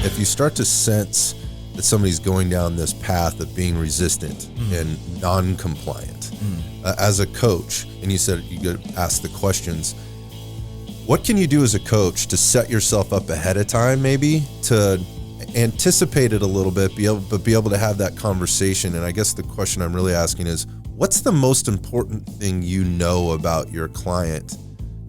if you start to sense that somebody's going down this path of being resistant and non-compliant, as a coach, and you said you could ask the questions, what can you do as a coach to set yourself up ahead of time, maybe to anticipate it a little bit, be able to have that conversation? And I guess the question I'm really asking is, what's the most important thing you know about your client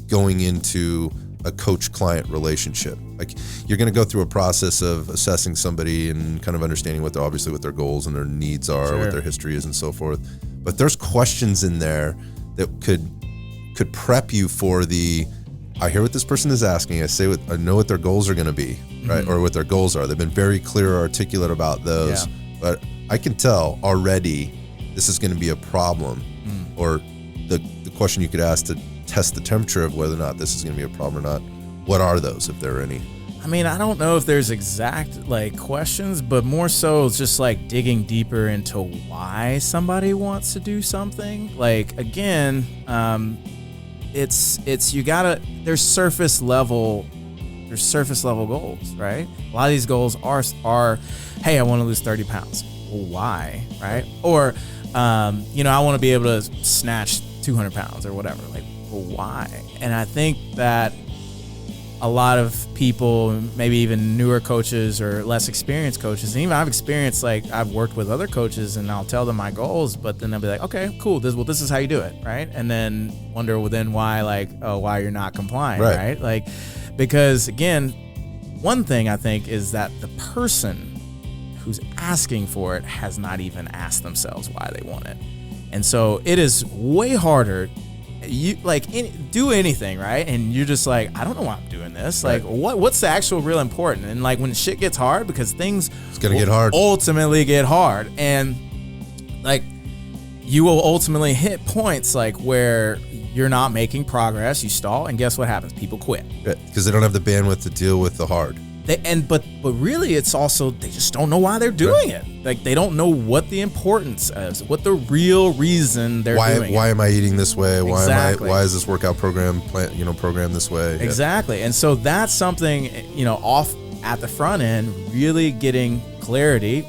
going into a coach-client relationship? Like, you're going to go through a process of assessing somebody and kind of understanding what their goals and their needs are, Sure. what their history is, and so forth. But there's questions in there that could prep you for I hear what this person is asking. I know what their goals are going to be, right? Or what their goals are. They've been very clear or articulate about those. Yeah. But I can tell already this is going to be a problem. Or the question you could ask to test the temperature of whether or not this is going to be a problem or not. What are those, if there are any? I mean, I don't know if there's exact questions, but more so it's just digging deeper into why somebody wants to do something. Again, it's you gotta, there's surface level goals, right? A lot of these goals are, hey, I want to lose 30 pounds. Well, why, right? Or, I want to be able to snatch 200 pounds or whatever. Well, why? And I think that a lot of people, maybe even newer coaches or less experienced coaches, and even I've experienced, I've worked with other coaches and I'll tell them my goals, but then they'll be like, okay, cool, this is how you do it, right? And then wonder, why, why you're not complying, right? Because again, one thing I think is that the person who's asking for it has not even asked themselves why they want it. And so it is way harder. You do anything, right? And you're just I don't know why I'm doing this. Right. What's the actual real important? And when shit gets hard, because things It's gonna get hard. Ultimately get hard, and you will ultimately hit points where you're not making progress, you stall, and guess what happens? People quit. Because they don't have the bandwidth to deal with the hard. But really, it's also they just don't know why they're doing it. They don't know what the importance is, what the real reason they're doing it. Why am I eating this way? Exactly. Why is this workout program programmed this way? Exactly. And so that's something, off at the front end, really getting clarity.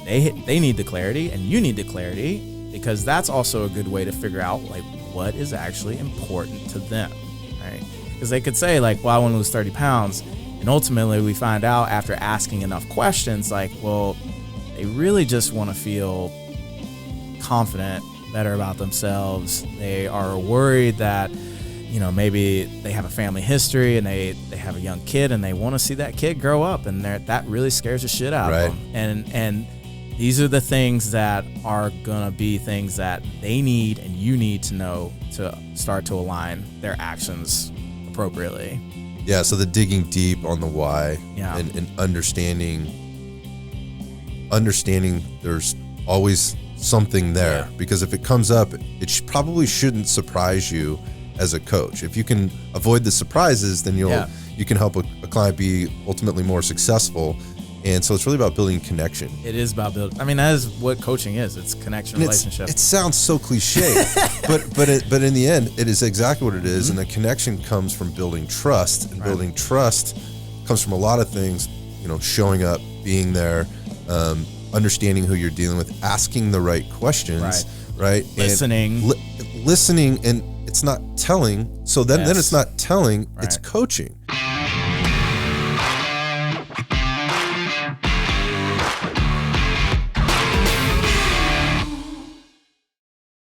They need the clarity, and you need the clarity, because that's also a good way to figure out what is actually important to them, right? Because they could say well, I want to lose 30 pounds. And ultimately, we find out after asking enough questions, they really just want to feel confident, better about themselves. They are worried that, maybe they have a family history and they have a young kid and they want to see that kid grow up, and that really scares the shit out of them. And these are the things that are going to be things that they need and you need to know to start to align their actions appropriately. Yeah, so the digging deep on the why, and understanding there's always something there, because if it comes up, it probably shouldn't surprise you as a coach. If you can avoid the surprises, then you can help a client be ultimately more successful. And so it's really about building connection. It is about building. I mean, that is what coaching is. It's connection, relationship. It sounds so cliche, but in the end, it is exactly what it is. And the connection comes from building trust, and building trust comes from a lot of things. Showing up, being there, understanding who you're dealing with, asking the right questions, right? Listening, listening, and it's not telling. So then it's not telling. It's coaching.